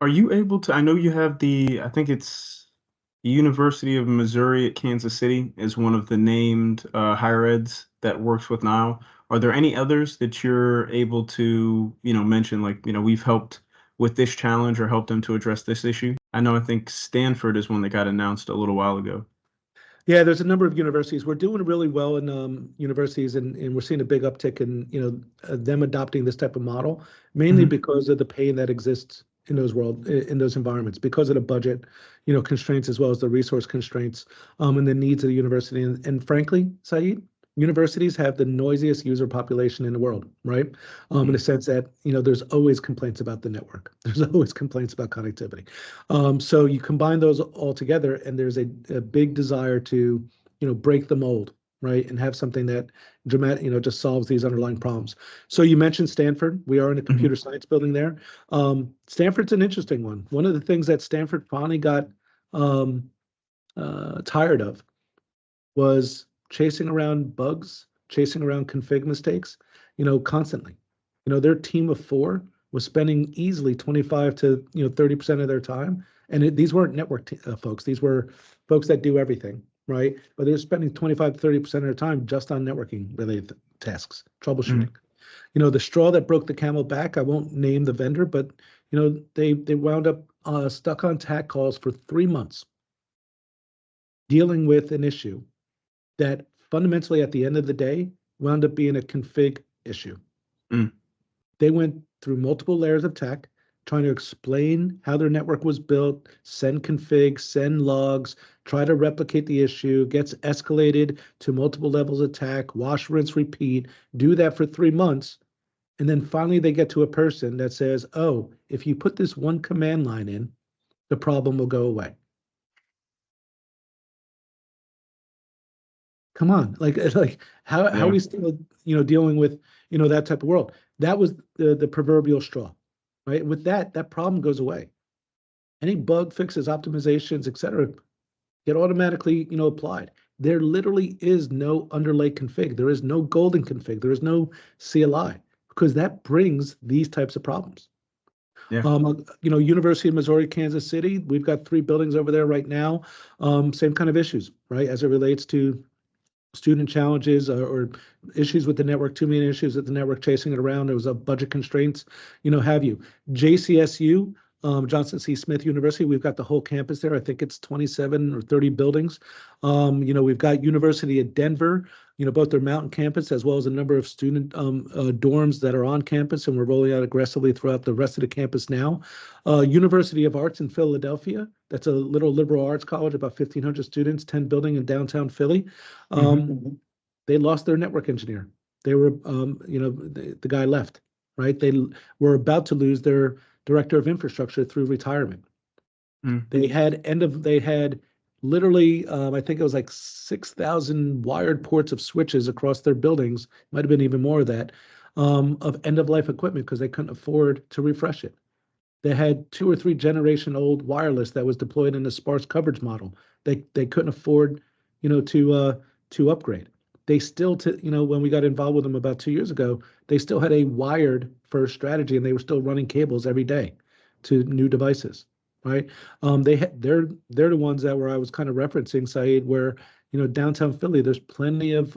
Are you able to? I know you have I think it's the University of Missouri at Kansas City is one of the named higher eds that works with Nile. Are there any others that you're able to, mention, like, we've helped with this challenge or helped them to address this issue? I know I think Stanford is one that got announced a little while ago. Yeah, there's a number of universities. We're doing really well in universities, and we're seeing a big uptick in them adopting this type of model, mainly Hmm. because of the pain that exists in those environments, because of the budget, constraints as well as the resource constraints, and the needs of the university. And frankly, Saeed, universities have the noisiest user population in the world, right? In the sense that there's always complaints about the network. There's always complaints about connectivity. So you combine those all together, and there's a big desire to, break the mold, right, and have something that dramatic, just solves these underlying problems. So you mentioned Stanford. We are in a Hmm. computer science building there. Stanford's an interesting one. One of the things that Stanford finally got um, tired of was chasing around bugs, chasing around config mistakes, constantly. Their team of four was spending easily 25 to 30% of their time, and these weren't folks. These were folks that do everything, right? But they're spending 25 to 30% of their time just on networking related tasks, troubleshooting. Hmm. The straw that broke the camel back. I won't name the vendor, but they wound up stuck on TAC calls for 3 months, dealing with an issue that fundamentally at the end of the day wound up being a config issue. Mm. They went through multiple layers of tech, trying to explain how their network was built, send config, send logs, try to replicate the issue, gets escalated to multiple levels of attack, wash, rinse, repeat, do that for 3 months. And then finally they get to a person that says, oh, if you put this one command line in, the problem will go away. Come on, like how are Yeah. we still dealing with that type of world? That was the proverbial straw, right? With that problem goes away. Any bug fixes, optimizations, etc., get automatically applied. There literally is no underlay config. There is no golden config. There is no CLI because that brings these types of problems. Yeah. University of Missouri, Kansas City, we've got 3 buildings over there right now. Same kind of issues, right, as it relates to student challenges or issues with the network, too many issues with the network chasing it around. There was a budget constraints, have you. JCSU, Johnson C. Smith University, we've got the whole campus there. I think it's 27 or 30 buildings. We've got University of Denver, both their mountain campus as well as a number of student dorms that are on campus, and we're rolling out aggressively throughout the rest of the campus now. University of Arts in Philadelphia, that's a little liberal arts college, about 1,500 students, 10 building in downtown Philly. Hmm. They lost their network engineer. They were, the guy left, right? They were about to lose their director of infrastructure through retirement. Mm. They had literally, I think it was like 6,000 wired ports of switches across their buildings, might have been even more of that, of end of life equipment because they couldn't afford to refresh it. They had 2 or 3 generation old wireless that was deployed in a sparse coverage model. They couldn't afford, to upgrade. They still, when we got involved with them about 2 years ago, they still had a wired first strategy, and they were still running cables every day to new devices, right? They're the ones that where I was kind of referencing, Saeed, where downtown Philly, there's plenty of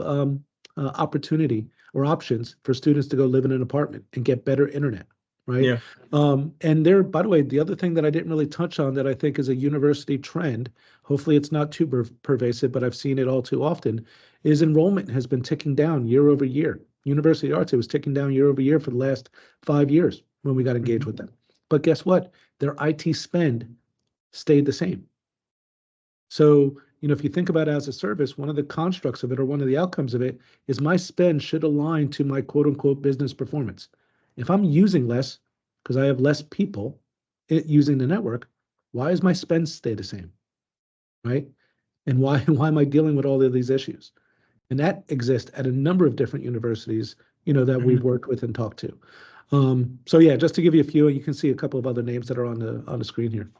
opportunity or options for students to go live in an apartment and get better internet, right? Yeah. And there, by the way, the other thing that I didn't really touch on that I think is a university trend, hopefully it's not too pervasive, but I've seen it all too often, is enrollment has been ticking down year over year. University of Arts, it was ticking down year over year for the last 5 years when we got engaged with Hmm. them. But guess what? Their IT spend stayed the same. So, if you think about it as a service, one of the constructs of it or one of the outcomes of it is my spend should align to my quote unquote business performance. If I'm using less because I have less people using the network, why is my spend stay the same? Right? And why why am I dealing with all of these issues? And that exists at a number of different universities, that we've Hmm. worked with and talked to. So yeah, just to give you a few, and you can see a couple of other names that are on the screen here.